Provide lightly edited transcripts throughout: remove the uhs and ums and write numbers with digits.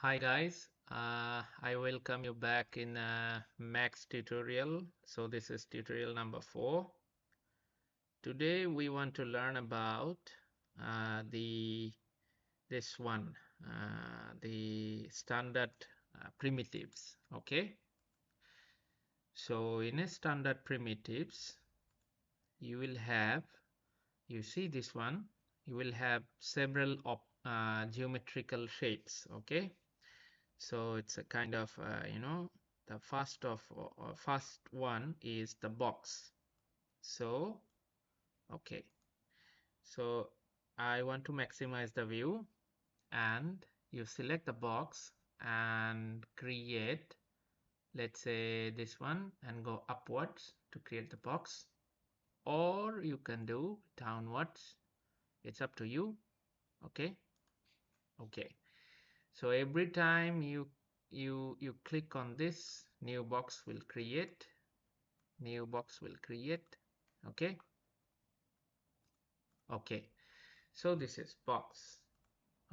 Hi guys, I welcome you back in Max tutorial. So this is tutorial number 4. Today we want to learn about this one, the standard primitives. Okay, so in a standard primitives, you will have, you see this one, you will have several geometrical shapes. Okay. So it's a kind of, the first one is the box. So, okay. So I want to maximize the view and you select the box and create, let's say this one, and go upwards to create the box, or you can do downwards. It's up to you. Okay. Okay. So every time you click on this, new box will create. Okay. Okay, so this is box.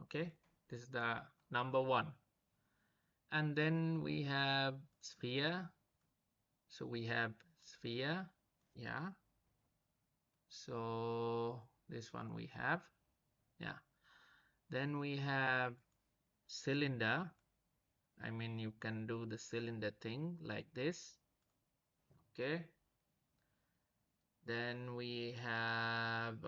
Okay, this is the number 1. And then we have sphere. So we have sphere. Yeah, so this one we have. Yeah, then we have cylinder. I mean, you can do the cylinder thing like this. Okay, then we have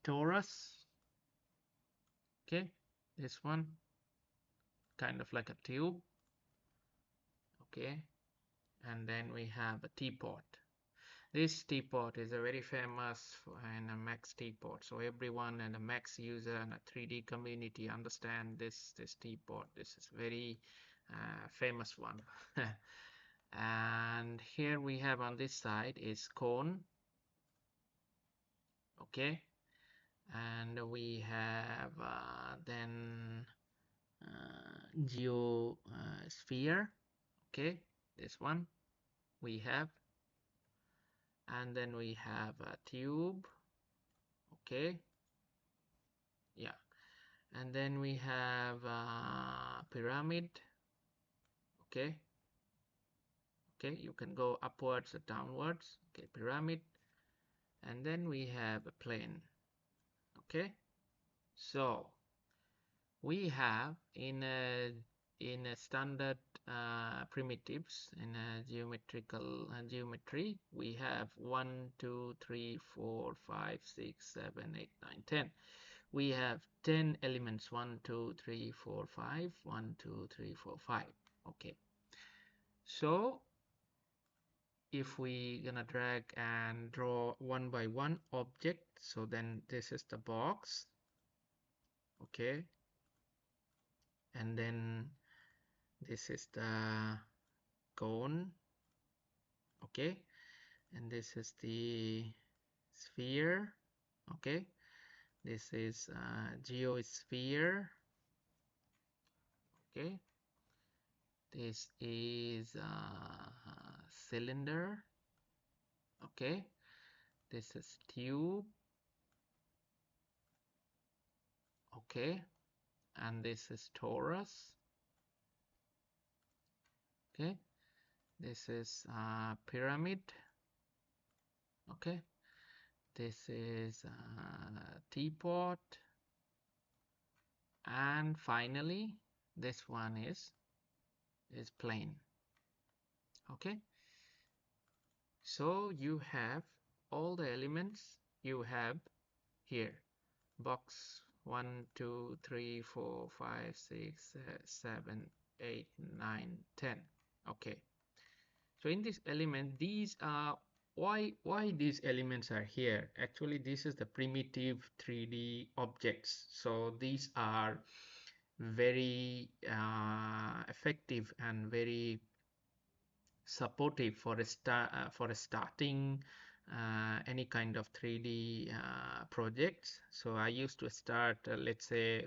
torus. Okay, this one kind of like a tube. Okay, and then we have a teapot. This teapot is a very famous and a Max teapot. So everyone and a Max user and a 3D community understand this teapot. This is very famous one. And here we have on this side is cone. Okay, and we have then geosphere. Okay, this one we have, and then we have a tube. Okay, yeah, and then we have a pyramid. Okay, okay, you can go upwards or downwards. Okay, pyramid, and then we have a plane. Okay, so we have in a standard primitives in a geometrical geometry, we have 1 2 3 4 5 6 7 8 9 10. We have 10 elements. 1 2 3 4 5 1 2 3 4 5. Okay, so if we gonna drag and draw one by one object, so then this is the box. Okay, and then this is the cone. Okay, and this is the sphere. Okay, this is geosphere. Okay, this is cylinder. Okay, this is tube. Okay, and this is torus. Okay, this is pyramid. Okay, this is teapot, and finally this one is plane. Okay, so you have all the elements you have here. Box 1 2 3 4 5 6 7 8 9 10. Okay, so in this element, these are why these elements are here. Actually, this is the primitive 3D objects. So these are very effective and very supportive for starting any kind of 3D projects. So I used to start, let's say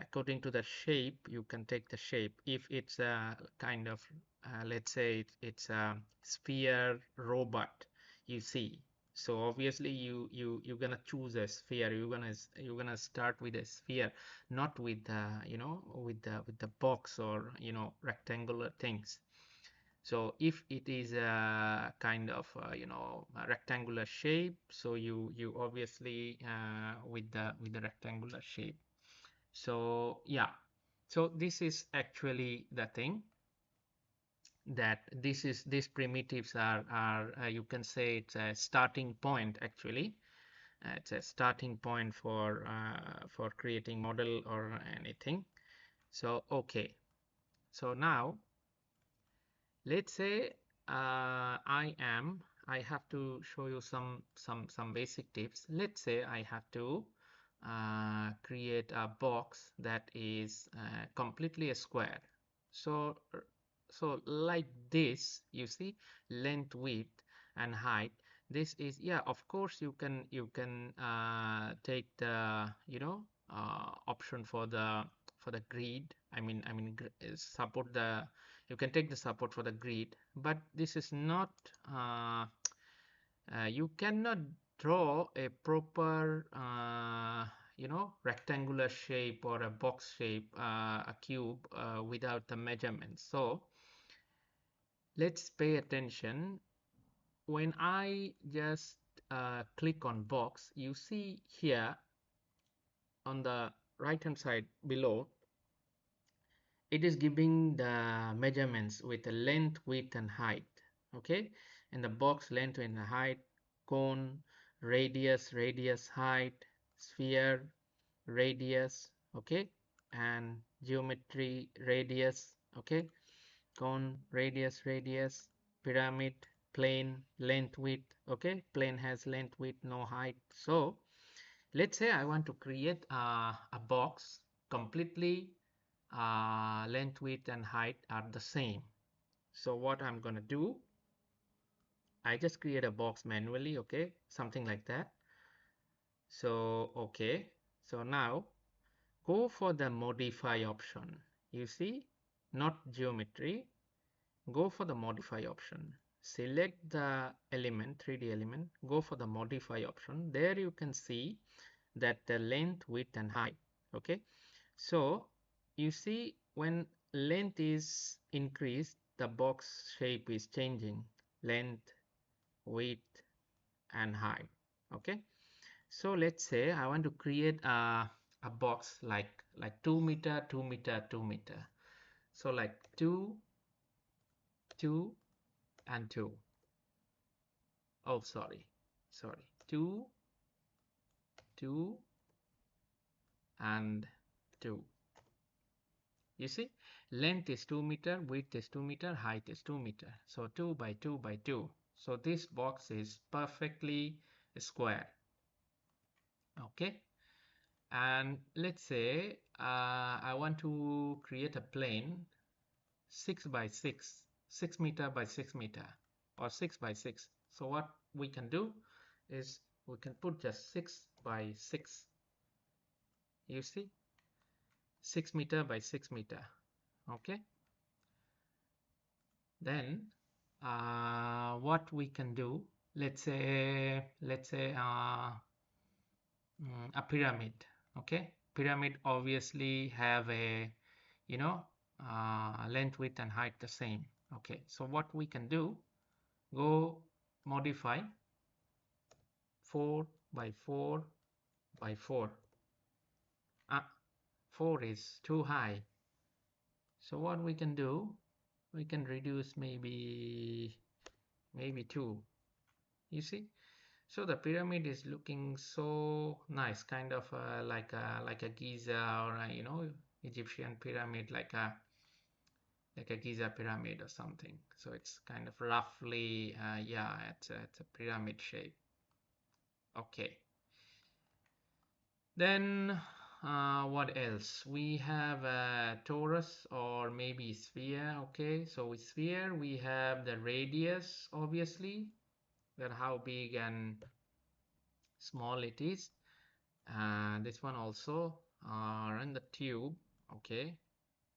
according to the shape, you can take the shape. If it's a kind of let's say it's a sphere robot, you see. So obviously you're gonna choose a sphere. You're gonna start with a sphere, not with with the box or rectangular things. So if it is a kind of a rectangular shape, so you obviously with the rectangular shape. So yeah, so this is actually the thing, that these primitives are you can say it's a starting point actually. It's a starting point for creating model or anything. So okay, so now let's say I have to show you some basic tips. Let's say I have to create a box that is completely a square. So like this, you see, length, width, and height. This is, yeah, of course you can take the option for the grid. Support the you can take the support for the grid, but this is not you cannot draw a proper rectangular shape or a box shape, a cube, without the measurements. So let's pay attention. When I just click on box, you see here on the right hand side below, it is giving the measurements with the length, width, and height. Okay, in the box, length and height, cone, radius, height, sphere, radius, okay, and geometry, radius, okay, cone, radius, pyramid, plane, length, width, okay, plane has length, width, no height. So let's say I want to create a box completely length, width, and height are the same. So what I'm gonna do, I just create a box manually, okay, something like that. So okay, so now go for the modify option. You see, not geometry, go for the modify option. Select the element, 3D element, go for the modify option. There you can see that the length, width, and height. Okay, so you see when length is increased, the box shape is changing, length, width, and height. Okay, so let's say I want to create a box like 2 meter, 2 meter, 2 meter. So like 2, 2, and 2. Oh, sorry, 2, 2, and 2. You see, length is 2 meter, width is 2 meter, height is 2 meter. So 2 by 2 by 2. So this box is perfectly square. Okay. And let's say I want to create a plane 6 by 6, 6 meter by 6 meter, or 6 by 6. So what we can do is we can put just 6 by 6. You see, 6 meter by 6 meter. Okay. Then what we can do, let's say a pyramid. Okay, pyramid obviously have a length, width, and height the same. Okay, so what we can do, go modify 4 by 4 by 4. 4 is too high, so what we can do, we can reduce maybe 2. You see, so the pyramid is looking so nice, kind of like a Giza, or Egyptian pyramid, like a Giza pyramid or something. So it's kind of roughly yeah, it's a pyramid shape. Okay, then what else? We have a torus or maybe sphere. Okay, so with sphere we have the radius, obviously, that how big and small it is. This one also, run the tube. Okay,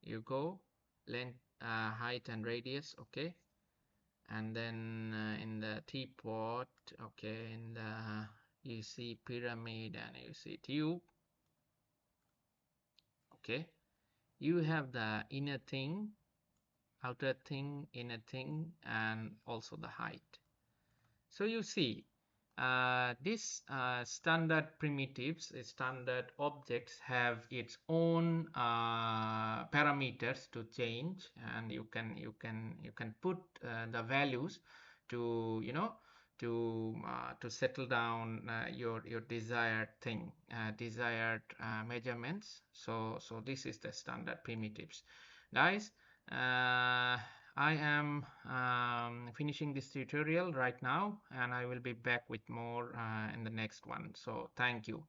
you go length, height, and radius. Okay, And then in the teapot, okay, in the you see pyramid and you see tube. Okay, you have the inner thing, outer thing, inner thing, and also the height. So you see these standard primitives, standard objects have its own parameters to change, and you can put the values to to settle down your desired thing, desired measurements. So this is the standard primitives, guys. I am finishing this tutorial right now, and I will be back with more in the next one. So thank you.